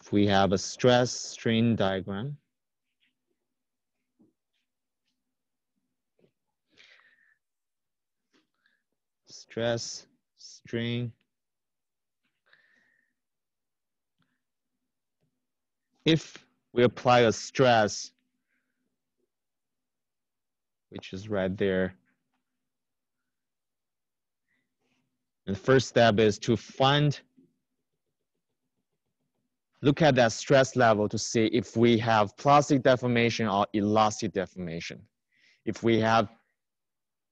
If we have a stress strain diagram, stress, strain. If we apply a stress, which is right there, and the first step is to look at that stress level to see if we have plastic deformation or elastic deformation. If we have,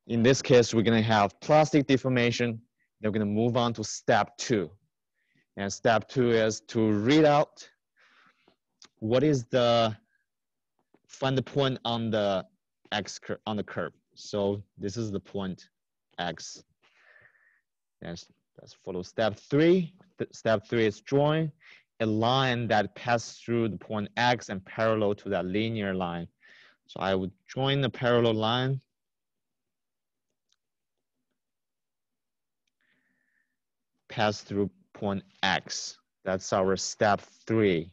in this case, we're gonna have plastic deformation, then we're gonna move on to step 2. And step 2 is to read out what is find the point on the X curve, on the curve. So this is the point X. Let's follow step 3. Step 3 is drawing a line that passes through the point X and parallel to that linear line. So I would join the parallel line. Pass through point X. That's our step 3.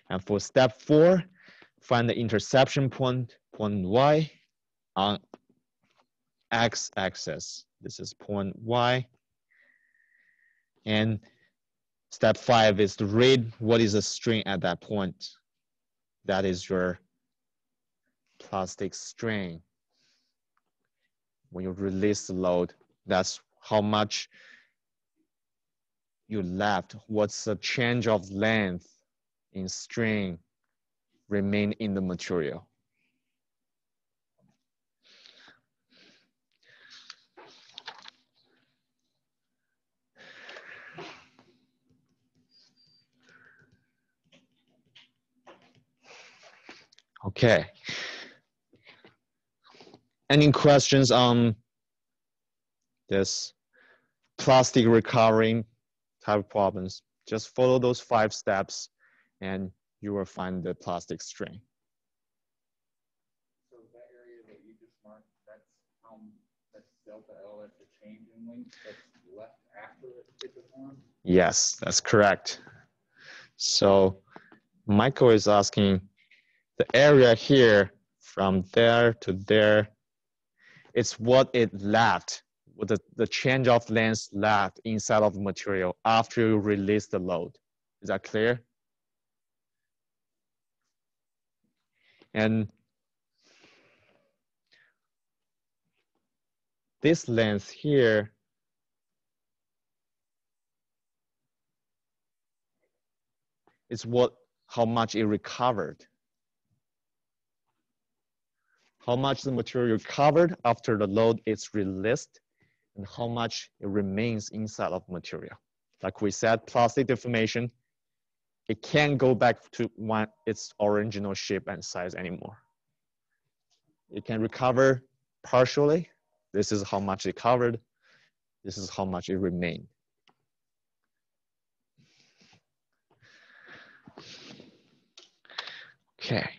And for step 4, find the intersection point Y on X axis. This is point Y. And step 5 is to read what is the strain at that point. That is your plastic strain. When you release the load, that's how much you left. What's the change of length in strain remain in the material. Okay. Any questions on this plastic recovering type of problems? Just follow those 5 steps and you will find the plastic strain. So that area that you just marked, that's delta L, that's the change in length that's left after it deformed? Yes, that's correct. So Michael is asking the area here from there to there, it's what it left, what the change of length left inside of the material after you release the load. Is that clear? And this length here is how much it recovered. How much the material recovered after the load is released and how much it remains inside of material. Like we said, plastic deformation, it can't go back to its original shape and size anymore. It can recover partially. This is how much it covered. This is how much it remained. Okay.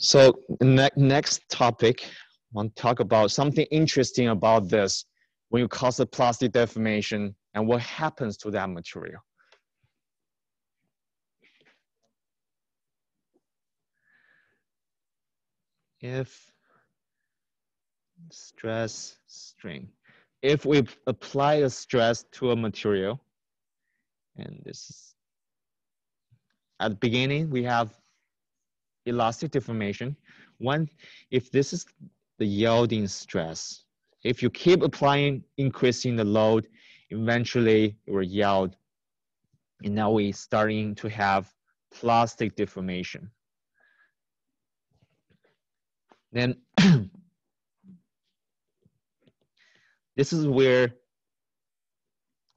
So next topic, I want to talk about something interesting about this when you cause a plastic deformation and what happens to that material. If stress strain, if we apply a stress to a material, and this is at the beginning we have elastic deformation. If this is the yielding stress, if you keep increasing the load, eventually it will yield. And now we're starting to have plastic deformation. Then this is where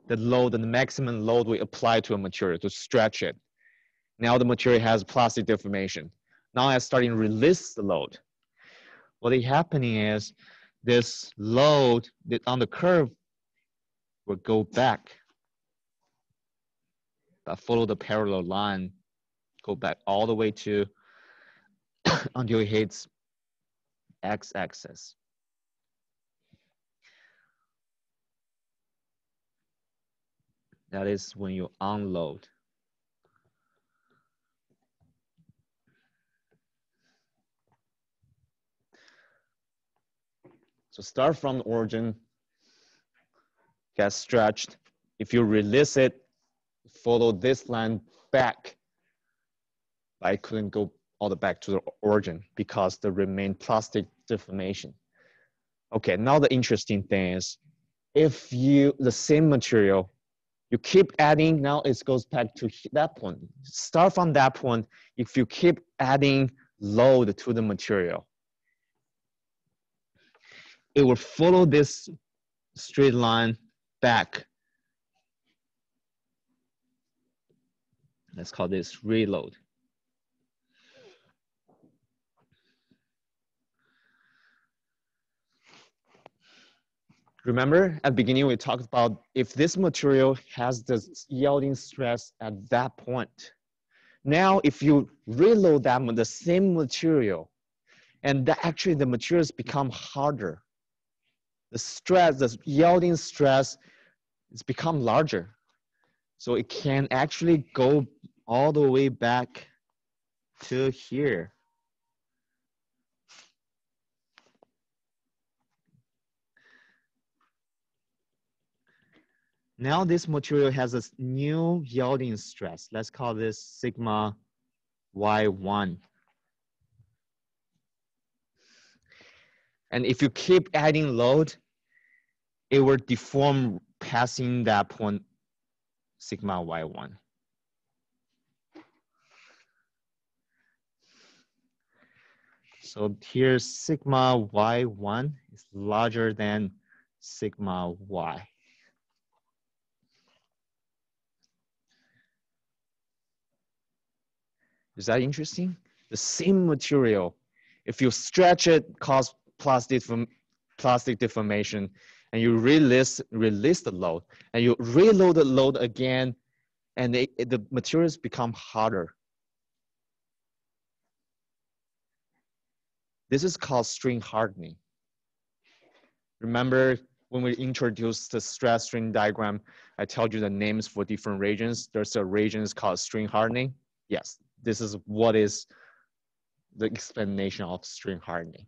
the load and the maximum load we apply to a material to stretch it. Now the material has plastic deformation. Now I'm starting to release the load. What is happening is this load on the curve will go back, but follow the parallel line, go back all the way to until it hits x-axis. That is when you unload. So start from the origin, get stretched. If you release it, follow this line back. I couldn't go all the back to the origin because there remained plastic deformation. Okay, now the interesting thing is, if the same material, you keep adding, now it goes back to that point. Start from that point. If you keep adding load to the material, it will follow this straight line back. Let's call this reload. Remember at the beginning we talked about if this material has the yielding stress at that point. Now if you reload that with the same material, and actually the materials become harder, the stress, the yielding stress, it's become larger. So it can actually go all the way back to here. Now this material has a new yielding stress. Let's call this sigma Y1. And if you keep adding load, it will deform passing that point, sigma Y1. So here, sigma Y1 is larger than sigma Y. Is that interesting? The same material, if you stretch it, cause plastic deformation, and you release the load, and you reload the load again, and the materials become harder. This is called string hardening. Remember when we introduced the stress strain diagram, I told you the names for different regions. There's a region called string hardening. Yes, this is what is the explanation of string hardening.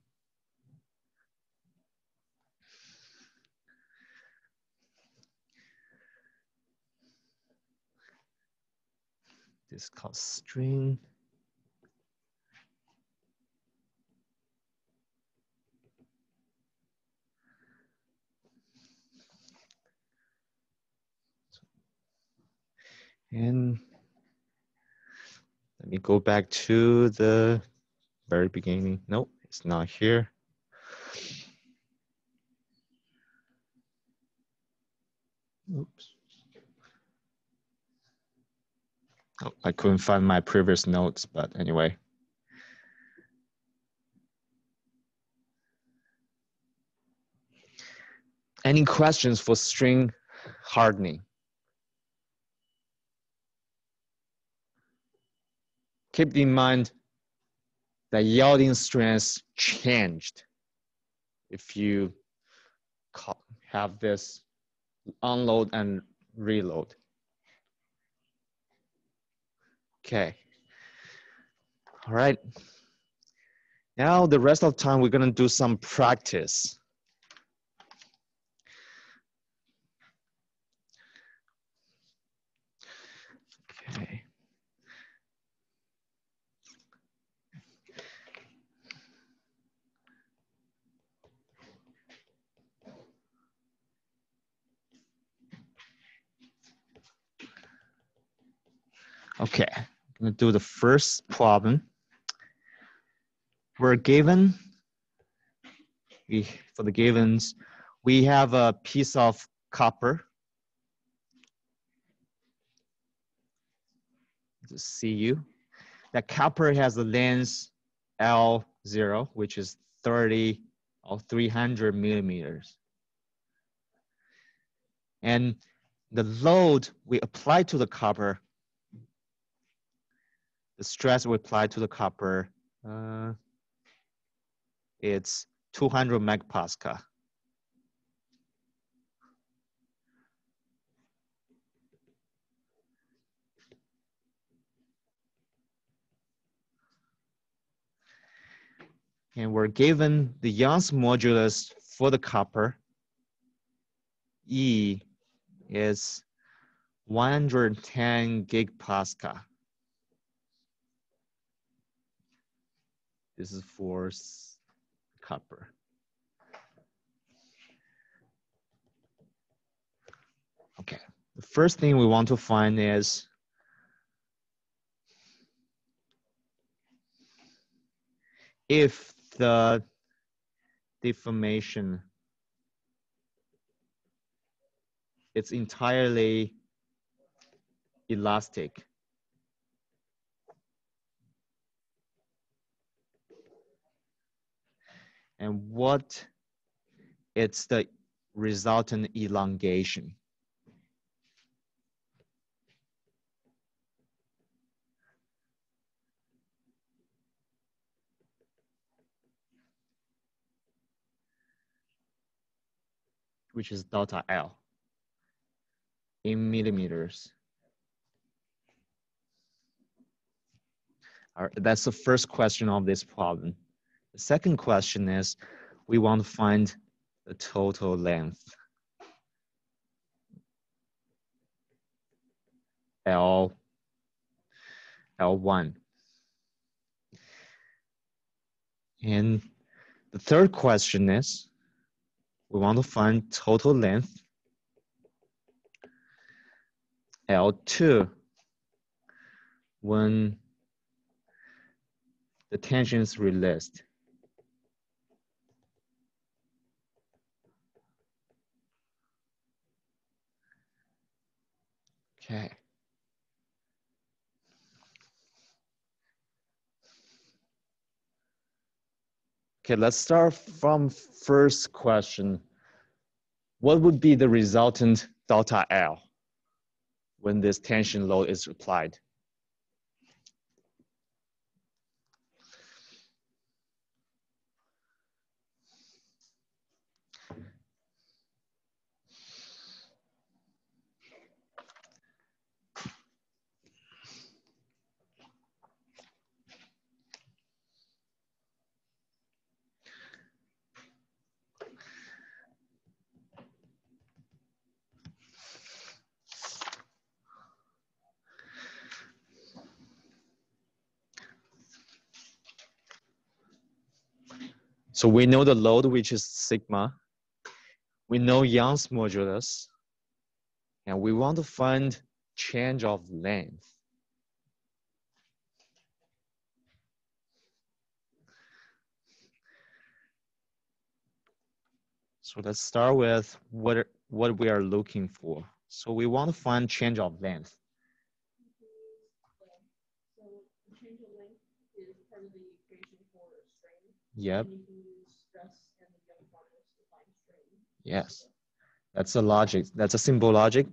This is called string. And let me go back to the very beginning. Nope, it's not here. Oops. Oh, I couldn't find my previous notes, but anyway. Any questions for string hardening? Keep in mind that yielding strength changed if you have this unload and reload. Okay. All right. Now the rest of the time we're gonna do some practice. Okay. Okay, I'm gonna do the first problem. We're given, for the givens, we have a piece of copper. This is Cu. That copper has a length L0, which is 30 or 300 millimeters. And the load we apply to the copper, the stress we apply to the copper, it's 200 megapascal. And we're given the Young's modulus for the copper. E is 110 gigapascal. This is for copper. Okay, the first thing we want to find is if the deformation is entirely elastic. And what is the resultant elongation? Which is delta L in millimeters. All right, that's the first question of this problem. The second question is, we want to find the total length. L1. And the third question is, we want to find total length L2 when the tension is released. Okay. Okay, let's start from first question. What would be the resultant delta L when this tension load is applied? So we know the load, which is sigma. We know Young's modulus. And we want to find change of length. So let's start with what we are looking for. So we want to find change of length. So the change of length is part of the equation for strain. Yep. And you can use stress and the Young's modulus to find strain. Yes, that's a logic. That's a simple logic.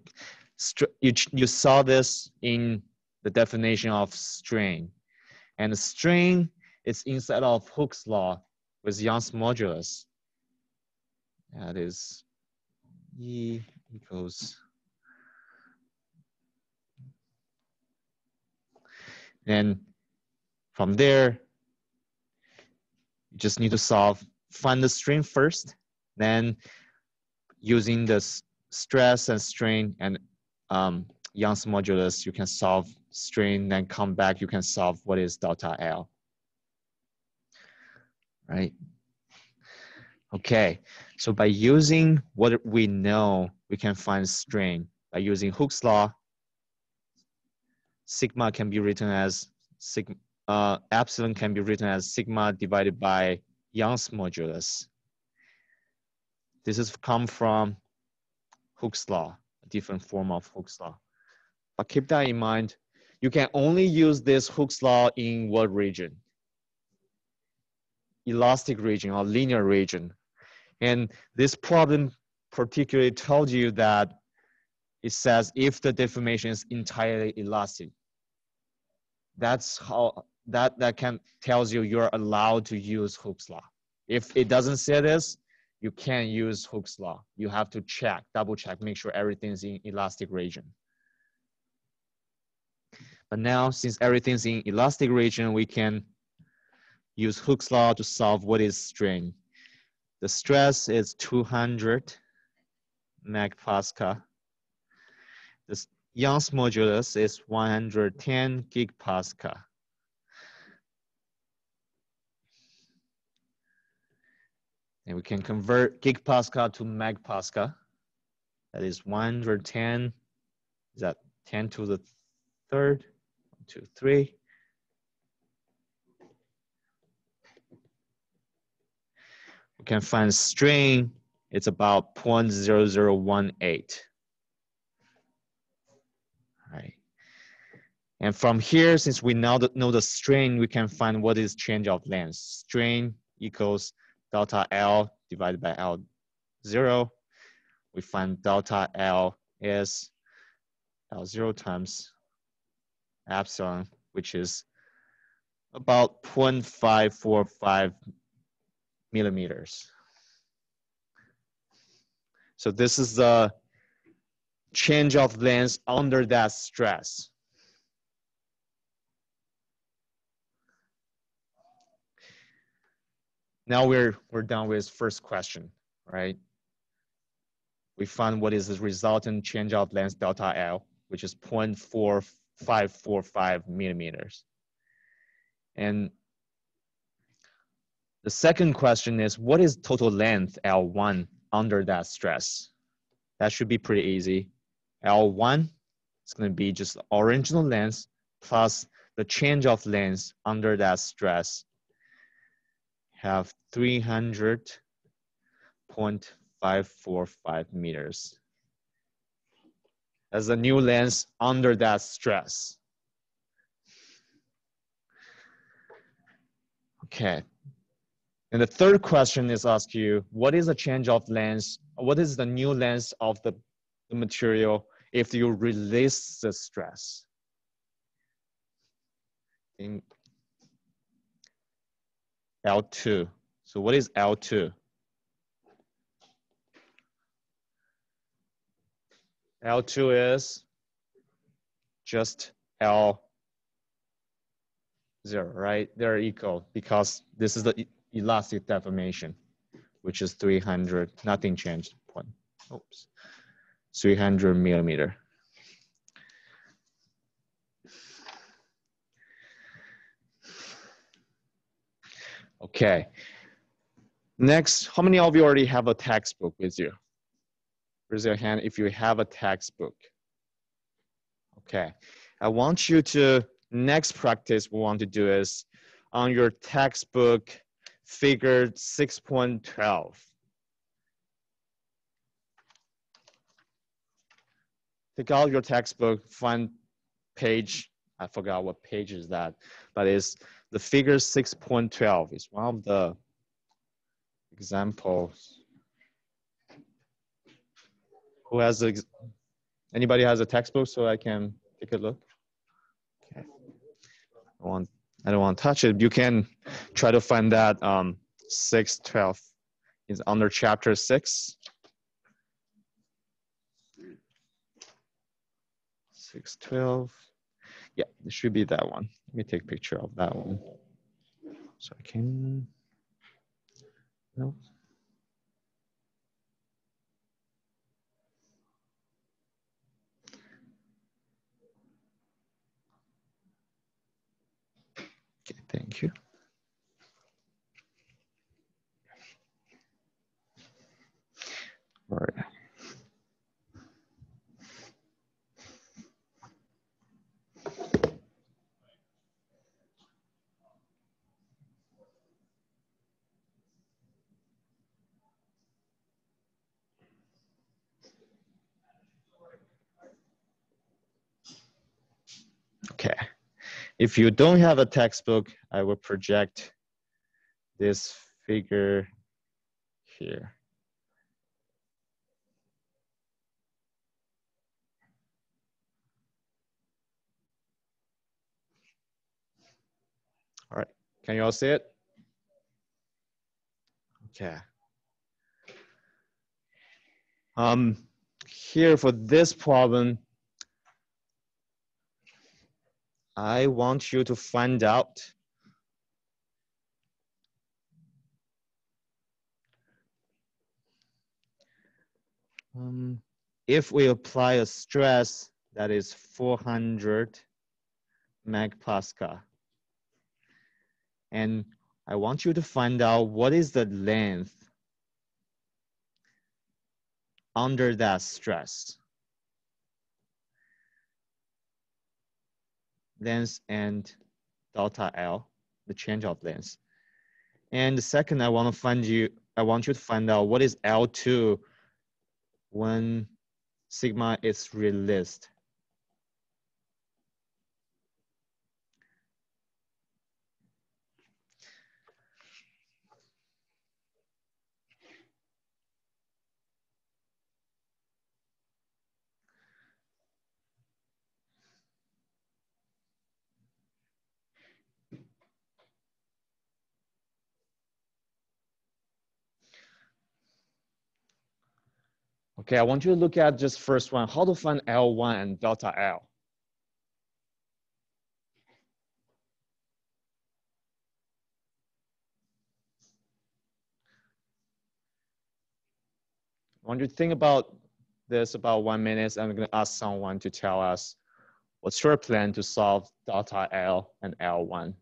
You saw this in the definition of strain. And the strain is inside of Hooke's law with Young's modulus. That is E equals. Then from there, you just need to find the strain first, then using the stress and strain and Young's modulus, you can solve strain, then come back, you can solve what is delta L, right? Okay, so by using what we know, we can find strain. By using Hooke's law, sigma can be written as epsilon can be written as sigma divided by Young's modulus. This has come from Hooke's law, a different form of Hooke's law. But keep that in mind, you can only use this Hooke's law in what region? Elastic region or linear region. And this problem particularly told you that it says if the deformation is entirely elastic. That's how that tells you you're allowed to use Hooke's law. If it doesn't say this, you can't use Hooke's law. You have to check, double check, make sure everything's in elastic region. But now, since everything's in elastic region, we can use Hooke's law to solve what is strain. The stress is 200 megapascal. The Young's modulus is 110 gigapascal. And we can convert gigapascal to megapascal. That is 110. Is that 10 to the third? 1, 2, 3. We can find strain. It's about 0.0018. Right. And from here, since we now know the strain, we can find what is change of length. Strain equals delta L divided by L0. We find delta L is L0 times epsilon, which is about 0.545 millimeters. So this is the change of length under that stress. Now we're done with first question, right? We found what is the resultant change of length delta L, which is 0.4545 millimeters. And the second question is, what is total length L1 under that stress? That should be pretty easy. L1 is going to be just the original length plus the change of length under that stress. Have 300.545 meters. That's the new length under that stress. Okay. And the third question is ask you, what is the change of length? What is the new length of the material if you release the stress? In L2. So what is L2? L2 is just L0, right? They're equal because this is the elastic deformation, which is 300, nothing changed. 300 millimeter. Okay. Next, how many of you already have a textbook with you? Raise your hand if you have a textbook. Okay. I want you to, next practice we want to do is on your textbook, figure 6.12. Take out your textbook, find page, I forgot what page is that, but it's the figure 6.12 is one of the examples. Who has anybody has a textbook so I can take a look? Okay. I don't want to touch it. You can try to find that 6.12 is under chapter 6. 6.12. Yeah, it should be that one. Let me take a picture of that one. So I can, no. Okay, thank you. All right. Okay. If you don't have a textbook, I will project this figure here. All right, can you all see it? Okay. Here for this problem, I want you to find out If we apply a stress that is 400 megapascal, and I want you to find out what is the length under that stress. Length and delta L, the change of length. And the second, I want you to find out what is L2 when sigma is released. Okay, I want you to look at just first one, how to find L1 and delta L. I want you to think about this about 1 minute. I'm going to ask someone to tell us what's your plan to solve delta L and L1.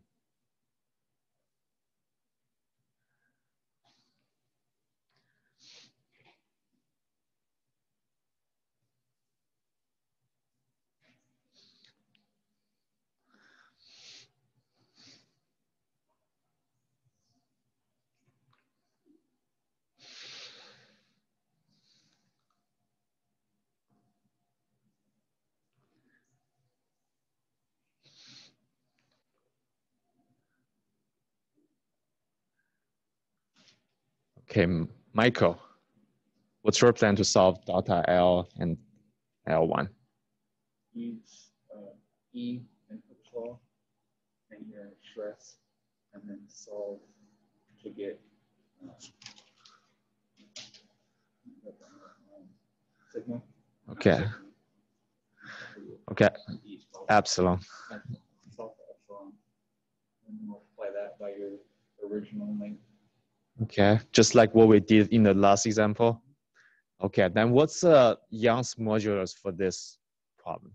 Okay, Michael, what's your plan to solve delta L and L1? Use E and Hooke's law and your stress, and then solve to get sigma. Okay. Okay. Epsilon. Solve for epsilon and multiply that by your original length. Okay, just like what we did in the last example. Okay, then what's Young's modulus for this problem?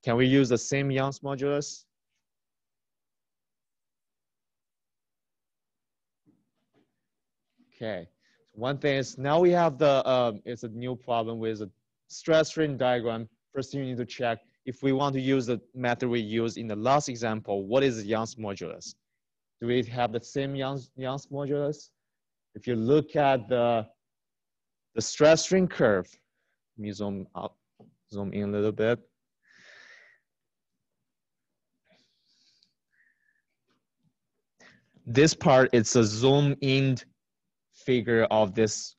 Can we use the same Young's modulus? Okay, one thing is now we have the, it's a new problem with a stress strain diagram. First you need to check if we want to use the method we used in the last example, what is Young's modulus? Do we have the same Young's modulus? If you look at the stress strain curve, let me zoom up, zoom in a little bit. This part, it's a zoom in figure of this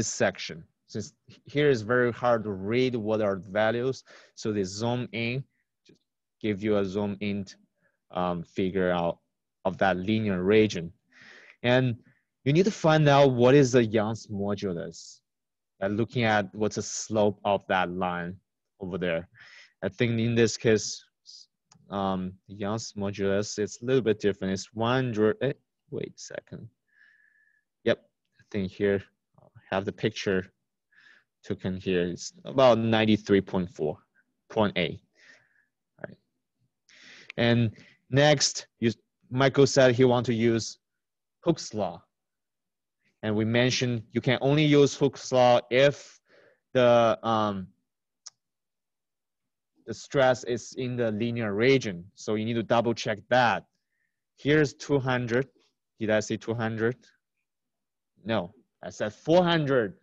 section. Since here is very hard to read what are the values, so the zoom in just give you a zoom in figure out of that linear region. And you need to find out what is the Young's modulus. Looking at what's the slope of that line over there. I think in this case, Young's modulus, it's a little bit different. It's 100, wait a second. Yep, I think here, I have the picture taken here. It's about 93.4, 0.8. All right. And next, Michael said he wants to use Hooke's law. And we mentioned you can only use Hooke's law if the stress is in the linear region. So you need to double check that. Here's 200. Did I say 200? No, I said 400.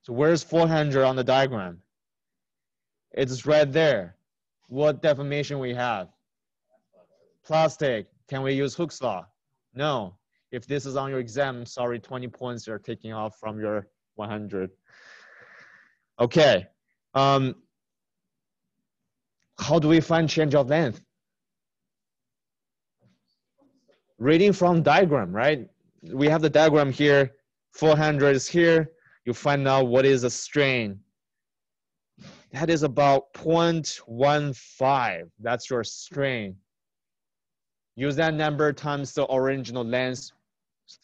So where's 400 on the diagram? It's right there. What deformation we have? Plastic. Can we use Hooke's law? No. If this is on your exam, sorry, 20 points are taking off from your 100. Okay. How do we find change of length? Reading from diagram, right? We have the diagram here. 400 is here. You find out what is the strain. That is about 0.15. That's your strain. Use that number times the original length,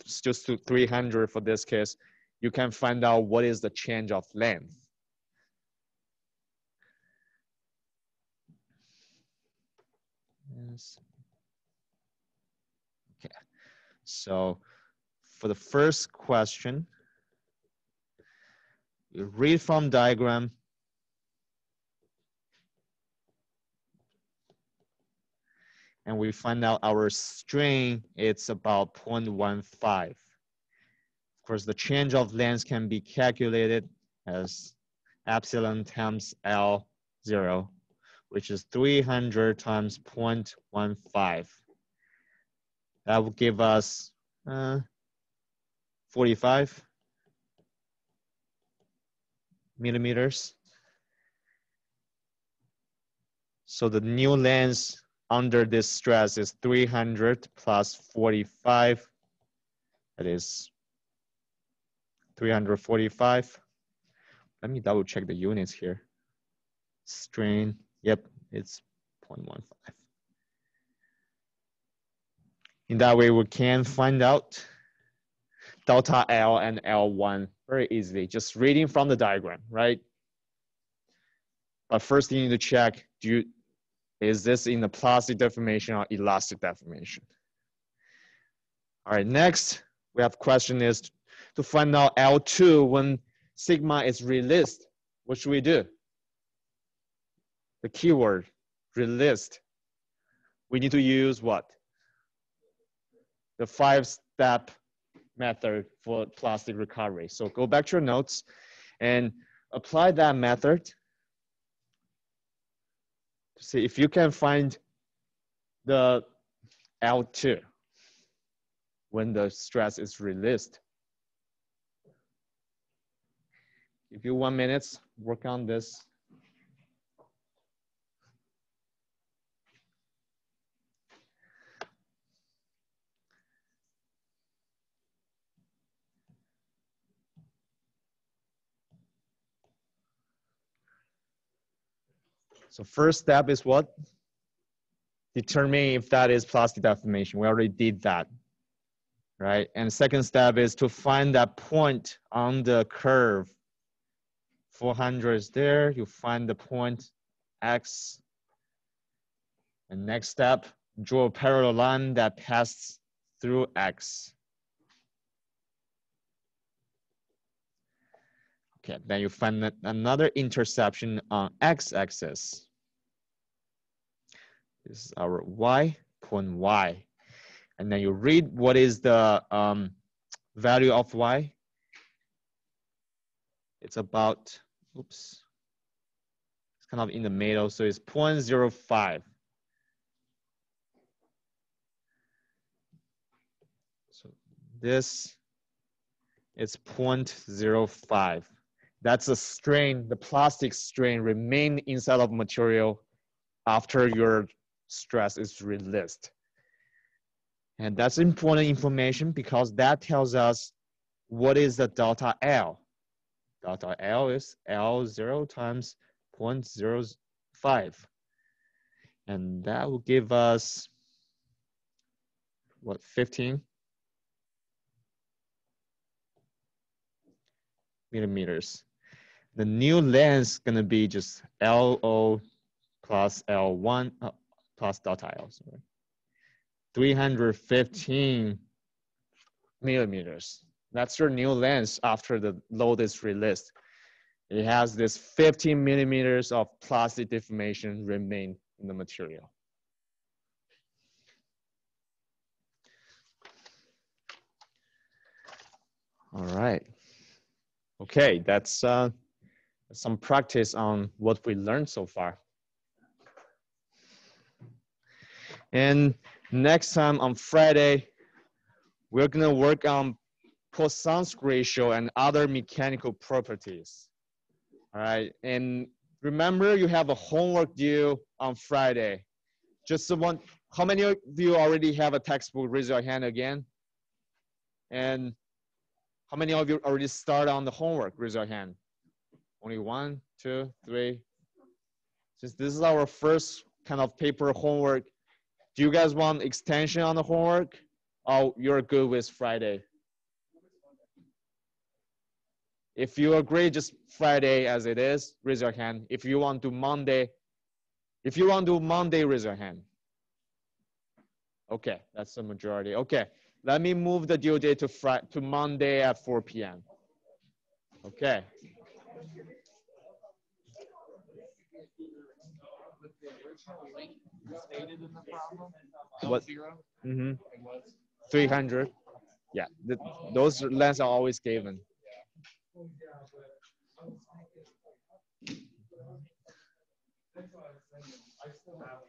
it's just to 300 for this case. you can find out what is the change of length. Yes. Okay, so for the first question, you read from diagram. And we find out our strain, it's about 0.15. Of course, the change of length can be calculated as epsilon times L0, which is 300 times 0.15. That will give us 45 millimeters. So the new length under this stress is 300 plus 45. That is 345. Let me double check the units here. Strain, yep, it's 0.15. In that way, we can find out delta L and L1 very easily, just reading from the diagram, right? But first you need to check, is this in the plastic deformation or elastic deformation? All right, next we have question is to find out L2 when sigma is released. What should we do? The keyword, released. We need to use what? The 5-step method for plastic recovery. So go back to your notes and apply that method to see if you can find the L2 when the stress is released. Give you 1 minute, work on this. So first step is what? Determine if that is plastic deformation. We already did that, right? And second step is to find that point on the curve. 400 is there, you find the point X. And next step, draw a parallel line that passes through X. Okay, then you find another intersection on X-axis. This is our Y, point Y. And then you read what is the value of Y. It's about, oops, it's kind of in the middle, so it's 0.05. So this is 0.05. That's a strain, the plastic strain remain inside of material after your stress is released. And that's important information because that tells us what is the delta L. Delta L is L0 times 0.05. And that will give us, what, 15 millimeters. The new length is gonna be just LO plus L1 plus delta L, sorry. 315 millimeters. That's your new length after the load is released. It has this 15 millimeters of plastic deformation remain in the material. All right. Okay, that's some practice on what we learned so far. And next time on Friday, we're gonna work on Poisson's ratio and other mechanical properties. All right, and remember you have a homework due on Friday. Just one, how many of you already have a textbook? Raise your hand again. And how many of you already started on the homework? Raise your hand. Only 1, 2, 3. Since this is our first kind of paper homework, do you guys want extension on the homework? Oh, you're good with Friday. If you agree, just Friday as it is, raise your hand. If you want to Monday, raise your hand. Okay, that's the majority. Okay, let me move the due date to Monday at 4 p.m. Okay. With the original link stated in the problem, What? zero, Mm-hmm. it was 300. Yeah, those lengths are always given. That's why I was saying, I still have